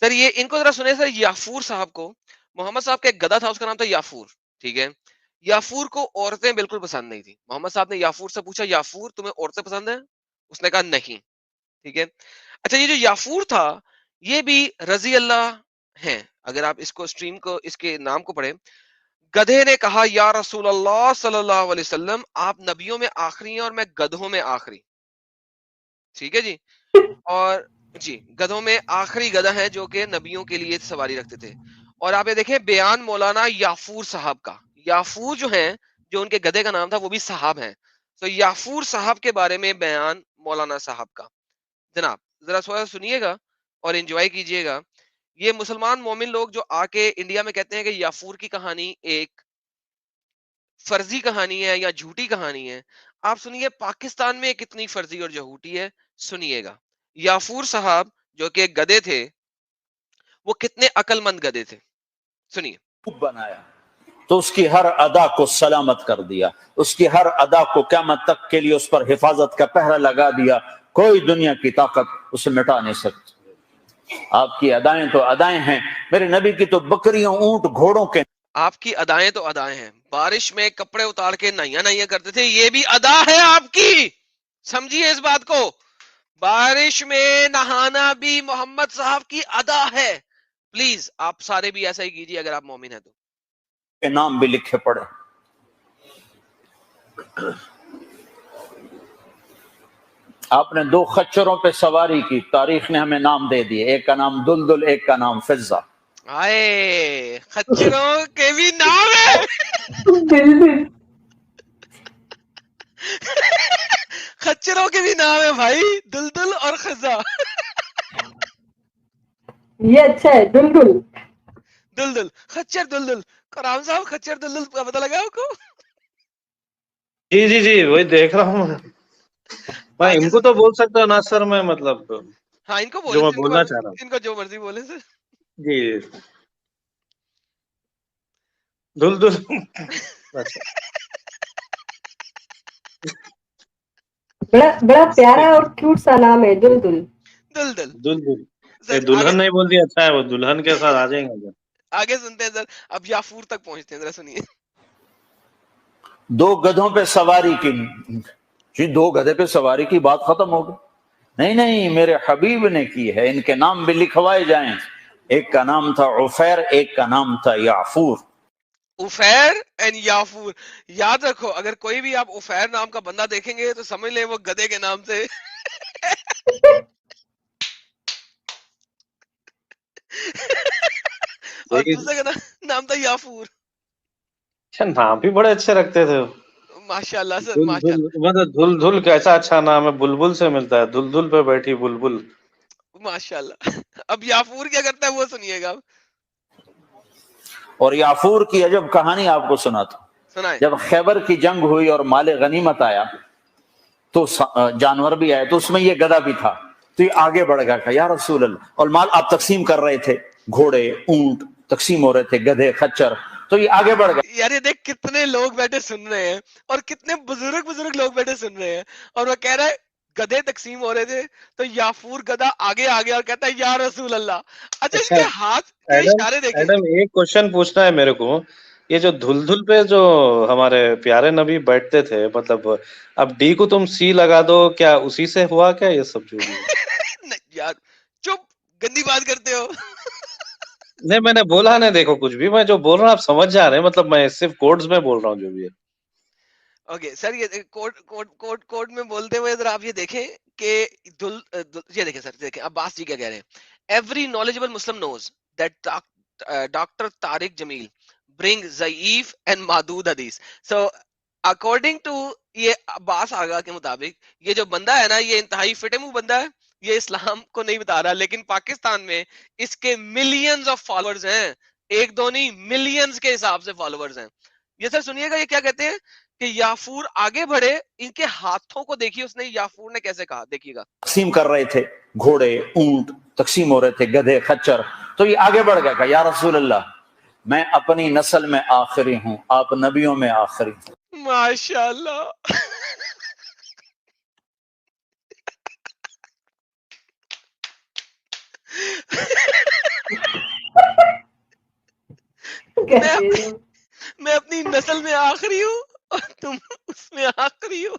سر یہ ان کو ذرا سنے سر، یافور صاحب کو، محمد صاحب کا ایک گدھا تھا، اس کا نام تھا یافور، ٹھیک ہے. یافور کو عورتیں بالکل پسند نہیں تھی. محمد صاحب نے یافور سے پوچھا، یافور تمہیں عورتیں پسند ہیں؟ اس نے کہا نہیں. ٹھیک ہے. اچھا یہ جو یافور تھا یہ بھی رضی اللہ ہیں. اگر آپ اس کو اسٹریم کو اس کے نام کو پڑھیں، گدھے نے کہا یا رسول اللہ صلی اللہ علیہ وسلم آپ نبیوں میں آخری ہیں اور میں گدھوں میں آخری. ٹھیک ہے جی. اور جی گدھوں میں آخری گدھا ہے جو کہ نبیوں کے لیے سواری رکھتے تھے. اور آپ یہ دیکھیں بیان مولانا یافور صاحب کا، یافور جو ہیں جو ان کے گدھے کا نام تھا وہ بھی صاحب ہیں. تو یافور صاحب کے بارے میں بیان مولانا صاحب کا. جناب ذرا تھوڑا سنیے گا اور انجوائے کیجئے گا. یہ مسلمان مومن لوگ جو آ کے انڈیا میں کہتے ہیں کہ یافور کی کہانی ایک فرضی کہانی ہے یا جھوٹی کہانی ہے، آپ سنیے پاکستان میں کتنی فرضی اور جھوٹی ہے. سنیے گا یافور صاحب جو کہ گدھے تھے وہ کتنے عقل مند گدھے تھے. سنیے. بنایا تو اس کی ہر ادا کو سلامت کر دیا، اس کی ہر ادا کو قیامت تک کے لیے اس پر حفاظت کا پہرا لگا دیا. کوئی دنیا کی طاقت اسے مٹا نہیں سکتی. آپ کی ادائیں تو ادائیں ہیں، میرے نبی کی تو بکریوں اونٹ گھوڑوں کے. آپ کی ادائیں تو ادائیں ہیں، بارش میں کپڑے اتار کے نہیا نہیا کرتے تھے، یہ بھی ادا ہے آپ کی. سمجھیے اس بات کو، بارش میں نہانا بھی محمد صاحب کی ادا ہے. پلیز آپ سارے بھی ایسا ہی کیجیے اگر آپ مومن ہیں تو. کے نام بھی لکھے پڑے. آپ نے 2 خچروں پہ سواری کی، تاریخ نے ہمیں نام دے دیے، ایک کا نام دلدل، ایک کا نام فضہ. آئے خچروں کے بھی نام ہے. خچروں کے بھی نام ہے بھائی، دلدل اور خزا. یہ اچھا ہے دلدل. دلدل خچر دلدل. کرام صاحب خچر دلدل کا پتہ لگا آپ کو؟ جی جی جی وہی دیکھ رہا ہوں میں. آگے ان کو تو سنتے ہیں. بول سکتا ہوں نا سر، میں مطلب ہاں ان کو جو بولے میں سر، بولنا چاہ رہا ہوں. ان کو جو مرضی بولے سر. جی دل دل. اچھا بڑا پیارا اور کیوٹ سا نام ہے دلدل. دلدل دل دل. سر. آگے دلہن نہیں بول دیا، اچھا ہے وہ دلہن کے ساتھ آ جائیں گے. آگے سنتے ہیں سر. اب یافور تک پہنچتے ہیں، ذرا سنیے. 2 گدھوں پہ سواری کی. جی 2 گدھے پہ سواری کی بات ختم ہو گئی. نہیں نہیں، میرے حبیب نے کی ہے، ان کے نام بھی لکھوائے جائیں. ایک کا نام تھا عفیر، ایک کا نام تھا یافور. عفیر اینڈ یافور. یاد رکھو اگر کوئی بھی آپ عفیر نام کا بندہ دیکھیں گے تو سمجھ لیں وہ گدھے کے نام سے. اور دوسرے کا نام تھا یافور. اچھا نام بھی بڑے اچھے رکھتے تھے. ماشاء اللہ سر دل ماشاء دل اللہ مطلب دھل دھل کیسا اچھا نام ہے، بلبل سے ملتا ہے. دل دل پہ بیٹھی بلبل. ماشاء اللہ. اب یافور کیا کرتا ہے وہ سنیے گا. اور یافور کی عجب کہانی آپ کو سناتا ہوں. سنائیں. جب خیبر کی جنگ ہوئی اور مال غنیمت آیا تو جانور بھی آئے، تو اس میں یہ گدھا بھی تھا. تو یہ آگے بڑھ گیا کہ یا رسول اللہ، اور مال آپ تقسیم کر رہے تھے، گھوڑے اونٹ تقسیم ہو رہے تھے، گدھے خچر. تو یہ آگے بڑھ گیا. یار یہ دیکھ کتنے لوگ بیٹھے سن رہے ہیں اور کتنے بزرگ لوگ بیٹھے سن رہے ہیں، اور وہ کہہ رہا ہے گدھے تقسیم ہو رہے تھے تو یافور گدھا آگے آ گیا اور کہتا ہے یا رسول اللہ. اچھا اس اچھا کے ہاتھ کے اشارے دیکھیں. ایڈم ایک کوشچن پوچھنا ہے میرے کو. یہ جو دھل دھل پہ جو ہمارے پیارے نبی بیٹھتے تھے، مطلب اب ڈی کو تم سی لگا دو، کیا اسی سے ہوا کیا یہ سب جو بھی ہے؟ نہیں یار چپ، گندی بات کرتے ہو. نہیں میں نے بولا نہیں، دیکھو کچھ بھی میں جو بول رہا ہوں آپ سمجھ جا رہے ہیں، مطلب میں صرف کوڈز میں بول رہا ہوں جو بھی ہے. اوکے سر یہ کوڈ میں بولتے ہوئے ذرا آپ یہ دیکھیں کہ یہ دیکھیں سر، دیکھیں عباس جی کیا کہہ رہے ہیں. Every knowledgeable Muslim knows that doctor Tariq Jameel bring ضعیف اینڈ محدود حدیث. سو اکارڈنگ ٹو یہ عباس آغا کے مطابق یہ جو بندہ ہے نا یہ انتہائی فٹے منہ بندہ ہے. یہ اسلام کو نہیں بتا رہا، لیکن پاکستان میں اس کے ملینز آف فالوورز ہیں. ایک دو نہیں، ملینز کے حساب سے فالوورز ہیں. یہ سر سنیے گا یہ کیا کہتے ہیں کہ یافور آگے بڑھے، ان کے ہاتھوں کو دیکھیے اس نے یافور نے کیسے کہا، دیکھیے گا. تقسیم کر رہے تھے، گھوڑے اونٹ تقسیم ہو رہے تھے، گدھے خچر. تو یہ آگے بڑھ گیا کہ یا رسول اللہ میں اپنی نسل میں آخری ہوں، آپ نبیوں میں آخری ہوں. ماشاء اللہ. میں اپنی نسل میں آخری ہوں اور تم اس میں آخری ہو.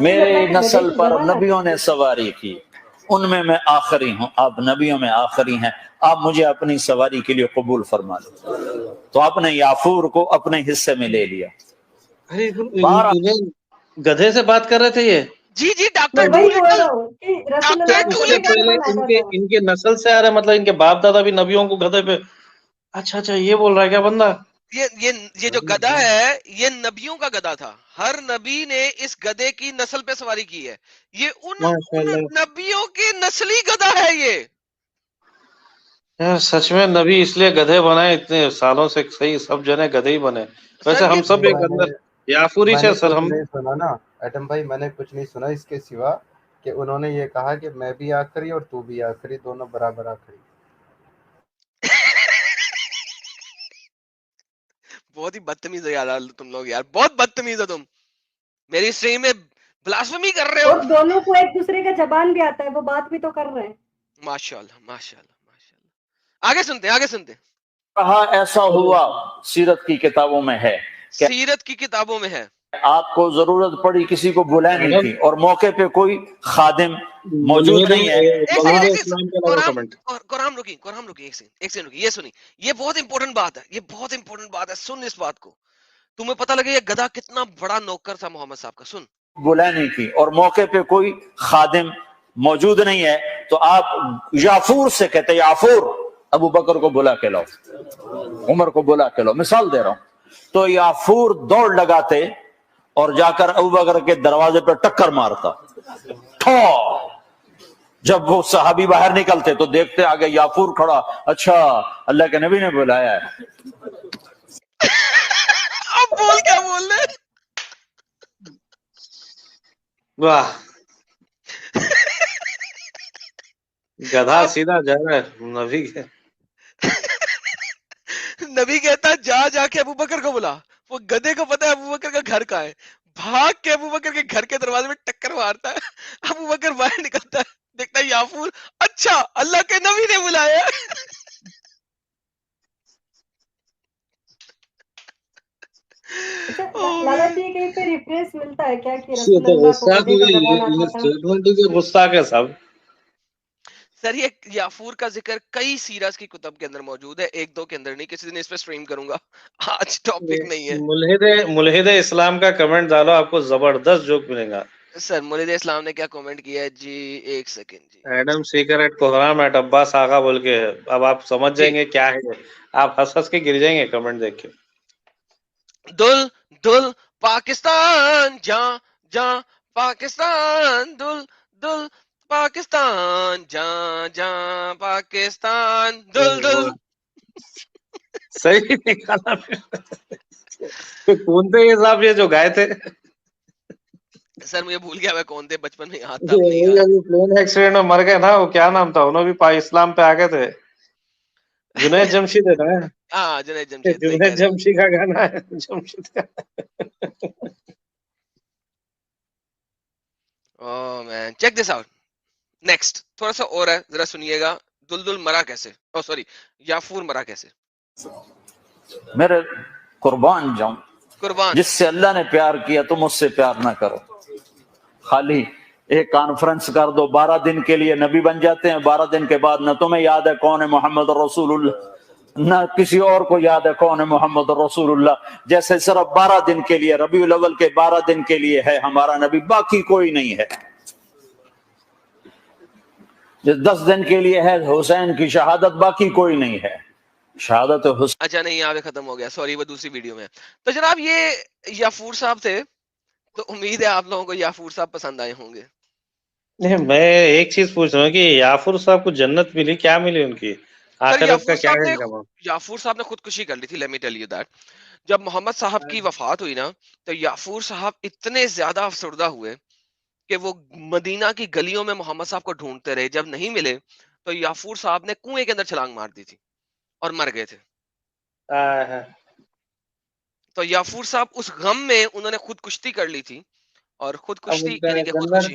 میری نسل پر نبیوں نے سواری کی، ان میں آخری ہوں، آپ نبیوں میں آخری ہیں، آپ مجھے اپنی سواری کے لیے قبول فرما لو. تو آپ نے یافور کو اپنے حصے میں لے لیا. گدھے سے بات کر رہے تھے یہ؟ جی جی ڈاکٹر وہی بول ڈولٹل. رہا ہوں کہ رسول ڈاکٹر اللہ اس کو سے ڈولٹل. پیغمبر پہلے بناتا تھا. ان کے نسل سے آ رہا ہے، مطلب ان کے باپ دادا بھی نبیوں کو گدھے پہ. اچھا یہ بول رہا ہے کیا بندہ؟ یہ جو گدھا ہے یہ نبیوں کا گدھا تھا. ہر نبی نے اس گدھے کی نسل پہ سواری کی ہے. یہ ماشاء ان اللہ نبیوں کے نسلی گدھا ہے یہ. یار سچ میں نبی اس لیے گدھے بنائے اتنے سالوں سے، صحیح سب جنے گدھے ہی بنے. سر ویسے ہم یہ سب ایک اندر یافوری میں سے نے سر کچھ ہم. نہیں سنا نا ایٹم بھائی، میں نے کچھ نہیں سنا اس کے سوا کہ انہوں نے یہ کہا کہ میں بھی آخری اور تو بھی آخری، دونوں برابر آخری. بہت ہی بدتمیز ہے یار تم لوگ، یار بہت بدتمیز ہو تم. میری اسٹریم میں بلاسفمی کر رہے ہو. اور دونوں کو ایک دوسرے کا زبان بھی آتا ہے، وہ بات بھی تو کر رہے ہیں. ماشاء اللہ ماشاء اللہ ماشاء اللہ. آگے سنتے. کہا ایسا ہوا سیرت کی کتابوں میں ہے کہ سیرت کی کتابوں میں ہے. آپ کو ضرورت پڑی کسی کو بلانی تھی اور موقع پہ کوئی خادم موجود نہیں ہے تو ملحد آپ اسلام کا لگا کمنٹ. قرآن رکی ایک سیکنڈ رکی. یہ سنی، یہ بہت امپورٹنٹ بات ہے، یہ بہت امپورٹنٹ بات ہے. سن اس بات کو، تمہیں پتہ لگے یہ گدھا کتنا بڑا نوکر تھا محمد صاحب کا. سن، بلانی تھی اور موقع پہ کوئی خادم موجود نہیں ہے تو آپ یافور سے کہتے یافور ابو بکر کو بلا کے لاؤ، عمر کو بلا کے لاؤ. مثال دے رہا ہوں. تو یافور دوڑ لگاتے اور جا کر ابو بکر کے دروازے پہ ٹکر مارتا. جب وہ صحابی باہر نکلتے تو دیکھتے آگے یافور کھڑا. اچھا اللہ کے نبی نے بلایا ہے. اب بول کیا بول رہے. واہ، گدھا سیدھا جا رہا ہے نبی کے. نبی کہتا جا کے ابو بکر کو بلا. وہ گدھے کو پتا ہے ابو بکر کا گھر کہاں ہے، بھاگ کے ابو بکر کے گھر کے دروازے میں ٹکر مارتا ہے. ابو بکر باہر نکلتا ہے، دیکھتا ہے یافور. اچھا اللہ کے نبی نے بلایا. اچھا لالا جی کہیں پہ ریفرنس ملتا ہے کیا کہ یہ رسول تو اللہ کو غصہ گدھے کا زبان آتا تھا؟ غصہ کے سب. سر یہ یافور کا ذکر کئی سیرت کی کتب کے اندر موجود ہے، ایک دو کے اندر نہیں. کسی دن اس پہ سٹریم کروں گا، آج ٹاپک نہیں ہے. ملحد اسلام کا کمنٹ ڈالو، آپ کو زبردست جوک ملے گا. سر مولد اسلام نے کیا کمنٹ کیا ہے جی؟ ایک سیکنڈ جی. Adam Seeker at Kohram at Abbas Agha بول کے ہے. اب آپ سمجھ جی جائیں گے کیا ہے، آپ ہنس کے گر جائیں گے کمنٹ دیکھ کے. دل پاکستان جاں پاکستان، دل پاکستان جاں پاکستان، دل. صحیح نکالا. کون تھے یہ صاحب یہ جو گائے تھے؟ سر مجھے بھول گیا میں کون تھے، بچپن میں یاد تھا، اب نہیں یاد. پلین ایکسیڈنٹ میں مر گئے نا، وہ کیا نام تھا، انہوں بھی اسلام پہ آ گئے تھے. جنید جمشید ہے نا؟ ہاں جنید جمشید، صحیح کہہ جنید رہے ہیں. جمشید کا گانا ہے جمشید کا. اوہ مین چیک دس آؤٹ. نیکسٹ تھوڑا سا اور ہے، ذرا سنیے گا. دلدل مرا کیسے، او سوری یافور مرا کیسے. میرے قربان جاؤں، قربان. جس سے اللہ نے پیار کیا تم اس سے پیار نہ کرو. خالی ایک کانفرنس کر دو، 12 دن کے لیے نبی بن جاتے ہیں، 12 دن کے بعد نہ تمہیں یاد ہے کون ہے محمد رسول اللہ، نہ کسی اور کو یاد ہے کون ہے محمد رسول اللہ. جیسے صرف 12 دن کے لیے ربیع الاول کے 12 دن کے لیے ہے ہمارا نبی، باقی کوئی نہیں ہے. 10 دن کے لیے ہے حسین کی شہادت، باقی کوئی نہیں ہے. شہادت حسین. اچھا نہیں یہاں پہ ختم ہو گیا، سوری وہ دوسری ویڈیو میں. تو جناب یہ یافور صاحب تھے، تو امید ہے آپ لوگوں کو یافور صاحب پسند آئے ہوں گے. نہیں، میں ایک چیز پوچھ رہا ہوں کہ یافور صاحب کو جنت ملی، کیا ملی ان کی سر آخرت کا کیا ہے ان کا؟ یافور صاحب نے خودکشی کر لی تھی. Let me tell you that. جب محمد صاحب کی وفات ہوئی نا تو یافور صاحب اتنے زیادہ افسردہ ہوئے کہ وہ مدینہ کی گلیوں میں محمد صاحب کو ڈھونڈتے رہے. جب نہیں ملے تو یافور صاحب نے کنویں کے اندر چھلانگ مار دی تھی اور مر گئے تھے. تو یافور صاحب اس غم میں انہوں نے خود کشتی کر لی تھی، اور خود اب کشتی ان کا یعنی کہ جنت خودکشی.